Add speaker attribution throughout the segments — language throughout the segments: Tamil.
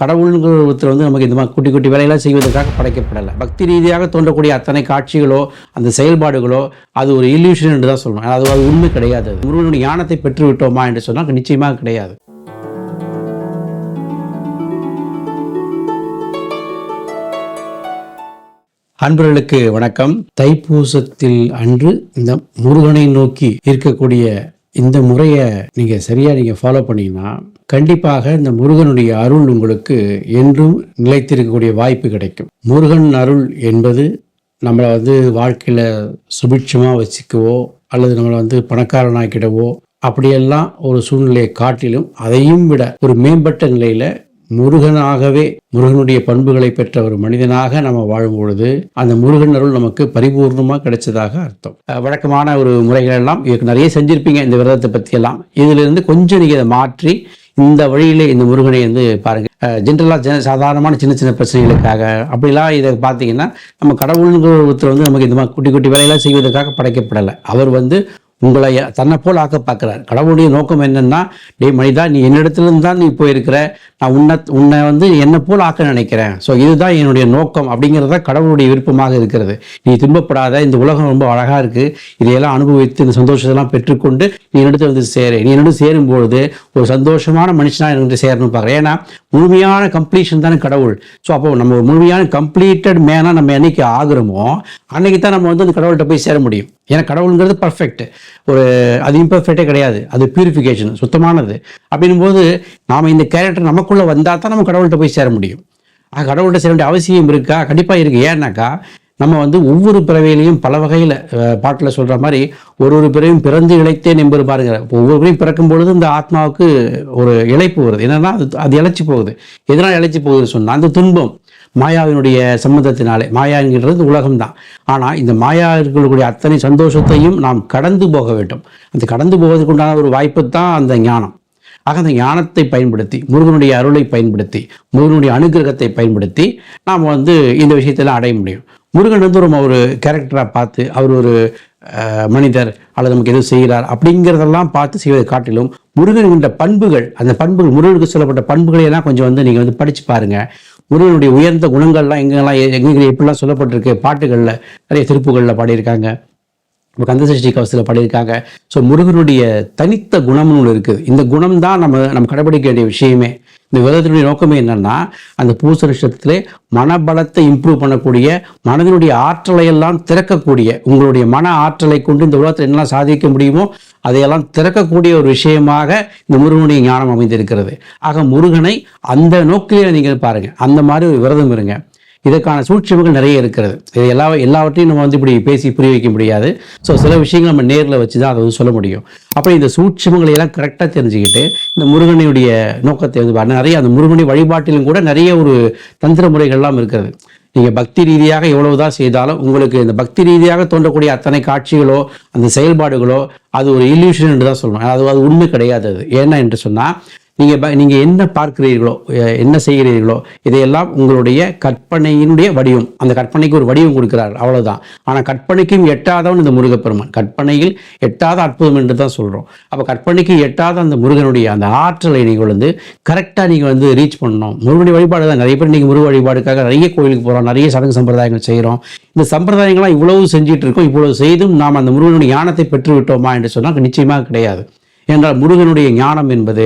Speaker 1: கடவுளுங்கிறத்தில் நமக்கு இந்த மாதிரி குட்டி குட்டி வேலையெல்லாம் செய்வதற்காக படைக்கப்படலை. பக்தி ரீதியாக தோன்றக்கூடிய அத்தனை காட்சிகளோ அந்த செயல்பாடுகளோ அது ஒரு இல்யூஷன் என்று தான் சொல்லணும். அது உண்மை கிடையாது. முருகனுடைய ஞானத்தை பெற்று விட்டோமா என்று சொன்னால் நிச்சயமாக கிடையாது. அன்பர்களுக்கு வணக்கம். தைப்பூசத்தில் அன்று இந்த முருகனை நோக்கி இருக்கக்கூடிய இந்த முறையை நீங்கள் ஃபாலோ பண்ணீங்கன்னா கண்டிப்பாக இந்த முருகனுடைய அருள் உங்களுக்கு என்றும் நிலைத்திருக்கக்கூடிய வாய்ப்பு கிடைக்கும். முருகன் அருள் என்பது நம்மளை வாழ்க்கையில் சுபிட்சமாக வச்சுக்கவோ அல்லது நம்மளை பணக்காரனாக்கிடவோ அப்படியெல்லாம் ஒரு சூழ்நிலையை காட்டிலும் அதையும் விட ஒரு மேம்பட்ட நிலையில் முருகனாகவே முருகனுடைய பண்புகளை பெற்ற ஒரு மனிதனாக நம்ம வாழும் பொழுது அந்த முருகன் அருள் நமக்கு பரிபூர்ணமாக கிடைச்சதாக அர்த்தம். வழக்கமான ஒரு முறைகள் எல்லாம் நிறைய செஞ்சிருப்பீங்க இந்த விரதத்தை பற்றியெல்லாம். இதிலிருந்து கொஞ்சம் நீங்கள் இதை மாற்றி இந்த வழியிலே இந்த முருகனை பாருங்க. ஜென்ரலாக சாதாரணமான சின்ன சின்ன பிரச்சனைகளுக்காக அப்படிலாம் இதை பார்த்தீங்கன்னா நம்ம கடவுளுங்கிற நமக்கு இந்த மாதிரி குட்டி குட்டி வேலையெல்லாம் செய்வதற்காக படைக்கப்படலை. அவர் உங்களை தன்னை போல் ஆக்க பார்க்குறார். கடவுளுடைய நோக்கம் என்னன்னா, மனிதா நீ என்னிடத்துலேருந்து தான் நீ போயிருக்கிற, நான் உன்னை என்னை போல் ஆக்க நினைக்கிறேன். ஸோ இதுதான் என்னுடைய நோக்கம் அப்படிங்கிறத கடவுளுடைய விருப்பமாக இருக்கிறது. நீ துன்பப்படாத, இந்த உலகம் ரொம்ப அழகாக இருக்குது, இதையெல்லாம் அனுபவித்து இந்த சந்தோஷத்தெல்லாம் பெற்றுக்கொண்டு நீ என்னிடத்துல சேரு. நீ என்னோட சேரும்பொழுது ஒரு சந்தோஷமான மனுஷனாக என்னிட்ட சேரணும்னு பார்க்குறேன். ஏன்னா முழுமையான கம்ப்ளீஷன் தானே கடவுள். ஸோ அப்போ நம்ம ஒரு முழுமையான கம்ப்ளீட்டட் மேனாக நம்ம என்னைக்கு ஆகுறோமோ அன்னைக்கு தான் நம்ம அந்த கடவுள்கிட்ட போய் சேர முடியும். ஏன்னா கடவுளுங்கிறது பர்ஃபெக்ட், அது இம்பர்ஃபெக்டே கிடையாது, அது பியூரிஃபிகேஷன், சுத்தமானது. அப்படின்னும் போது நாம் இந்த கேரக்டர் நமக்குள்ளே வந்தால் தான் நம்ம கடவுள்கிட்ட போய் சேர முடியும். கடவுள்கிட்ட சேர வேண்டிய அவசியம் இருக்கா? கண்டிப்பாக இருக்குது. ஏன்னாக்கா நம்ம ஒவ்வொரு பிறவையிலையும் பல வகையில் பாட்டில் சொல்கிற மாதிரி ஒரு பிறவையும் பிறந்து இழைத்தேன் என்பது பாருங்க. ஒவ்வொரு பிறவையும் பிறக்கும் பொழுது இந்த ஆத்மாவுக்கு ஒரு இழைப்பு வருது. என்னன்னா அது இழைச்சி போகுது. எதனால் இழைச்சி போகுதுன்னு சொன்னால் அந்த துன்பம் மாயாவினுடைய சம்மந்தத்தினாலே. மாயா என்கிறது உலகம்தான். ஆனால் இந்த மாயா இருக்கக்கூடிய அத்தனை சந்தோஷத்தையும் நாம் கடந்து போக வேண்டும். அந்த கடந்து போவதற்கு உண்டான ஒரு வாய்ப்பு தான் அந்த ஞானம். ஆக அந்த ஞானத்தை பயன்படுத்தி, முருகனுடைய அருளை பயன்படுத்தி, முருகனுடைய அனுகிரகத்தை பயன்படுத்தி நாம் இந்த விஷயத்தெல்லாம் அடைய முடியும். முருகன் ஒரு கேரக்டராக பார்த்து அவர் ஒரு மனிதர் அல்லது நமக்கு எதுவும் செய்கிறார் அப்படிங்கிறதெல்லாம் பார்த்து செய்வதை காட்டிலும் முருகன் என்ற பண்புகள், அந்த பண்புகள் முருகனுக்கு சொல்லப்பட்ட பண்புகளையெல்லாம் கொஞ்சம் நீங்கள் படித்து பாருங்கள். முருகனுடைய உயர்ந்த குணங்கள்லாம் எங்கே எப்படிலாம் சொல்லப்பட்டிருக்கு. பாட்டுகளில் நிறைய திருப்புகளில் பாடியிருக்காங்க, இப்போ கந்தசஷ்டி கவசத்தில் பாடியிருக்காங்க. ஸோ முருகனுடைய தனித்த குணம்னு ஒன்று இருக்குது. இந்த குணம் தான் நம்ம கடைபிடிக்க வேண்டிய விஷயமே. இந்த விரதத்தினுடைய நோக்கமே என்னன்னா, அந்த பூச நட்சத்திரத்திலே மனபலத்தை இம்ப்ரூவ் பண்ணக்கூடிய, மனதினுடைய ஆற்றலை எல்லாம் திறக்கக்கூடிய, உங்களுடைய மன ஆற்றலை கொண்டு இந்த உலகத்தில் என்னெல்லாம் சாதிக்க முடியுமோ அதையெல்லாம் திறக்கக்கூடிய ஒரு விஷயமாக இந்த முருகனுடைய ஞானம் அமைந்திருக்கிறது. ஆக முருகனை அந்த நோக்கிலே நீங்கள் பாருங்கள். அந்த மாதிரி ஒரு விரதம் இருங்க. இதற்கான சூட்சமங்கள் நிறைய இருக்கிறது. இது எல்லாவற்றையும் நம்ம இப்படி பேசி புரிய வைக்க முடியாது. ஸோ சில விஷயங்கள் நம்ம நேரில் வச்சு தான் அதை சொல்ல முடியும். அப்போ இந்த சூட்சமங்களை எல்லாம் கரெக்டாக தெரிஞ்சுக்கிட்டு இந்த முருகனுடைய நோக்கத்தை நிறைய அந்த முருகனை வழிபாட்டிலும் கூட நிறைய ஒரு தந்திர முறைகள்லாம் இருக்கிறது. நீங்கள் பக்தி ரீதியாக எவ்வளவுதான் செய்தாலும் உங்களுக்கு இந்த பக்தி ரீதியாக தோன்றக்கூடிய அத்தனை காட்சிகளோ அந்த செயல்பாடுகளோ அது ஒரு இல்யூஷன் என்று தான் சொல்லணும். அது உண்மை கிடையாது. அது ஏன்னா என்று சொன்னால் நீங்கள் என்ன பார்க்கிறீர்களோ, என்ன செய்கிறீர்களோ இதையெல்லாம் உங்களுடைய கற்பனையினுடைய வடிவம். அந்த கற்பனைக்கு ஒரு வடிவம் கொடுக்கிறார், அவ்வளோதான். ஆனால் கற்பனைக்கும் எட்டாதவன் இந்த முருகப்பெருமான். கற்பனையில் எட்டாத அற்புதம் என்று தான் சொல்கிறோம். அப்போ கற்பனைக்கு எட்டாத அந்த முருகனுடைய அந்த ஆற்றலை நீங்கள் கரெக்டாக நீங்கள் ரீச் பண்ணணும். முருகனுடைய வழிபாடு தான். நிறைய பேர் நீங்கள் முருக வழிபாடுக்காக நிறைய கோயிலுக்கு போகிறோம், நிறைய சடங்கு சம்பிரதாயங்கள் செய்கிறோம். இந்த சம்பிரதாயங்கள்லாம் இவ்வளவு செஞ்சுட்டு இருக்கோம். இவ்வளவு செய்தும் நாம் அந்த முருகனுடைய ஞானத்தை பெற்று விட்டோமா என்று சொன்னால் நிச்சயமாக கிடையாது. என்றால் முருகனுடைய ஞானம் என்பது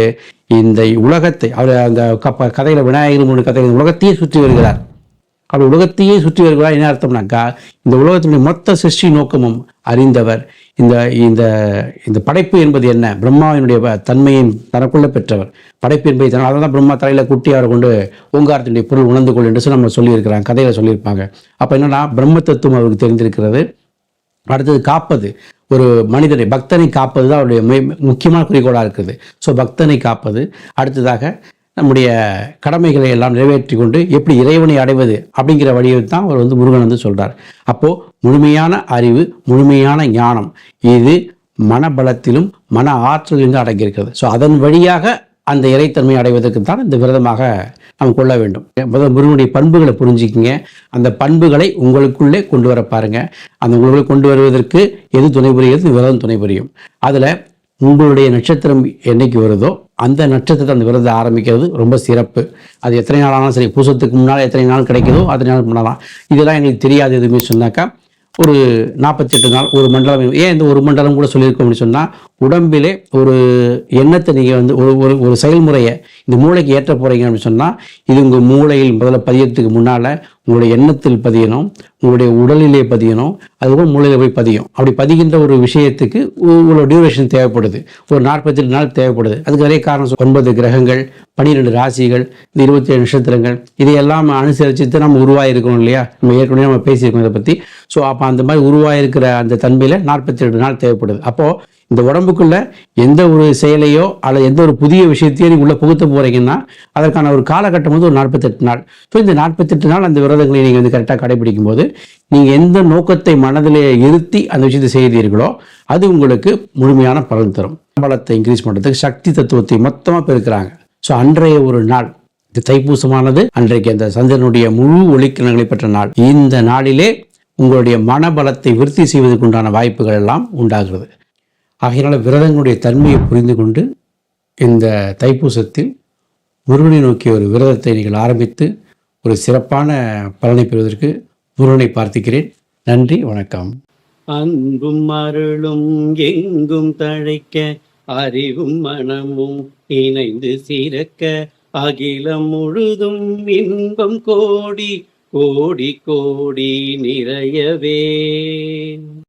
Speaker 1: இந்த உலகத்தை, அவர் அந்த கதையில் விநாயகர் கதையில் உலகத்தையே சுற்றி வருகிறார். அவர் உலகத்தையே சுற்றி வருகிறார். என்ன அர்த்தம்னாக்கா இந்த உலகத்தினுடைய மொத்த சிருஷ்டி நோக்கமும் அறிந்தவர். இந்த இந்த இந்த படைப்பு என்பது என்ன, பிரம்மாவினுடைய தன்மையை தனக்குள்ள பெற்றவர். படைப்பு என்பதை அதனால தான் பிரம்மா தலையில் குட்டி அவரை கொண்டு ஓங்காரத்தினுடைய பொருள் உணர்ந்து கொள் என்று நம்ம சொல்லியிருக்கிறாங்க, கதையில் சொல்லியிருப்பாங்க. அப்போ என்னன்னா பிரம்ம தத்துவம் அவருக்கு தெரிந்திருக்கிறது. அடுத்தது காப்பது, ஒரு மனிதனை பக்தனை காப்பது தான் அவருடைய முக்கியமான குறிக்கோளாக இருக்குது. ஸோ பக்தனை காப்பது. அடுத்ததாக நம்முடைய கடமைகளை எல்லாம் நிறைவேற்றி கொண்டு எப்படி இறைவனை அடைவது அப்படிங்கிற வழியை தான் அவர் முருகன் சொல்கிறார். அப்போது முழுமையான அறிவு, முழுமையான ஞானம் இது மனபலத்திலும் மன ஆற்றலிலும் அடங்கியிருக்கிறது. ஸோ அதன் வழியாக அந்த இறைத்தன்மை அடைவதற்கு தான் இந்த விரதமாக நாம் கொள்ள வேண்டும். முதல் முருகனுடைய பண்புகளை புரிஞ்சுக்கிங்க. அந்த பண்புகளை உங்களுக்குள்ளே கொண்டு வர பாருங்க. அந்த உங்களுக்குள்ளே கொண்டு வருவதற்கு எது துணை புரிகிறது? விரதம் துணை புரியும். அதில் உங்களுடைய நட்சத்திரம் என்னைக்கு வருதோ அந்த நட்சத்திரத்தை அந்த விரதத்தை ஆரம்பிக்கிறது ரொம்ப சிறப்பு. அது எத்தனை நாள் ஆனாலும் சரி, பூசத்துக்கு முன்னால் எத்தனை நாள் கிடைக்குதோ அத்தனை நாள் பண்ணலாம். இதெல்லாம் எங்களுக்கு தெரியாது எதுவுமே சொன்னாக்கா, ஒரு 48 நாள் ஒரு மண்டலம். ஏன் இந்த ஒரு மண்டலம் கூட சொல்லியிருக்கோம் அப்படின்னு சொன்னால், உடம்பிலே ஒரு எண்ணத்தை நீங்கள் வந்து ஒரு ஒரு ஒரு செயல்முறையை இந்த மூளைக்கு ஏற்ற போகிறீங்க அப்படின்னு சொன்னால், இது உங்கள் மூளையில் முதல்ல பதியறதுக்கு முன்னால் உங்களுடைய எண்ணத்தில் பதியணும், உங்களுடைய உடலிலே பதியணும், அதுக்கப்புறம் மூளையில் போய் பதியும். அப்படி பதிகின்ற ஒரு விஷயத்துக்கு ஒரு டியூரேஷன் தேவைப்படுது, ஒரு 48 நாள் தேவைப்படுது. அதுக்கு நிறைய காரணம் 9 கிரகங்கள், 12 ராசிகள், இந்த 27 நட்சத்திரங்கள், இதையெல்லாம் அனுசரித்து நம்ம உருவாகிருக்கணும் இல்லையா? நம்ம ஏற்கனவே நம்ம பேசியிருக்கோம் இதை பற்றி. ஸோ அப்போ அந்த மாதிரி உருவாகிருக்கிற அந்த தன்மையில் 48 நாள் தேவைப்படுது. அப்போது இந்த உடம்புக்குள்ள எந்த ஒரு செயலையோ அல்லது எந்த ஒரு புதிய விஷயத்தையோ நீங்கள் உள்ள புகுத்த போகிறீங்கன்னா அதற்கான ஒரு காலகட்டம் வந்து ஒரு 48 நாள். ஸோ இந்த 48 நாள் அந்த விரதங்களை நீங்கள் வந்து கரெக்டாக கடைபிடிக்கும் போது நீங்கள் எந்த நோக்கத்தை மனதிலே இருத்தி அந்த விஷயத்தை செய்தீர்களோ அது உங்களுக்கு முழுமையான பலன் தரும். பலத்தை இன்க்ரீஸ் பண்ணுறதுக்கு சக்தி தத்துவத்தை மொத்தமாக பெருக்கிறாங்க. ஸோ அன்றைய ஒரு நாள் இந்த தைப்பூசமானது அன்றைக்கு அந்த சந்திரனுடைய முழு ஒளிக்கிரணங்களை பெற்ற நாள். இந்த நாளிலே உங்களுடைய மனபலத்தை விருத்தி செய்வதற்கு உண்டான வாய்ப்புகள் எல்லாம் உண்டாகிறது. ஆகையினால விரதங்களுடைய தன்மையை புரிந்து கொண்டு இந்த தைப்பூசத்தில் முருகனை நோக்கிய ஒரு விரதத்தை நீங்கள் ஆரம்பித்து ஒரு சிறப்பான பலனை பெறுவதற்கு முருகனை பிரார்த்திக்கிறேன். நன்றி, வணக்கம்.
Speaker 2: அன்பும் அருளும் எங்கும் தழைக்க, அறிவும் மனமும் இணைந்து சிறக்க, அகிலம் முழுதும் இன்பம் கோடி கோடி கோடி நிறையவே.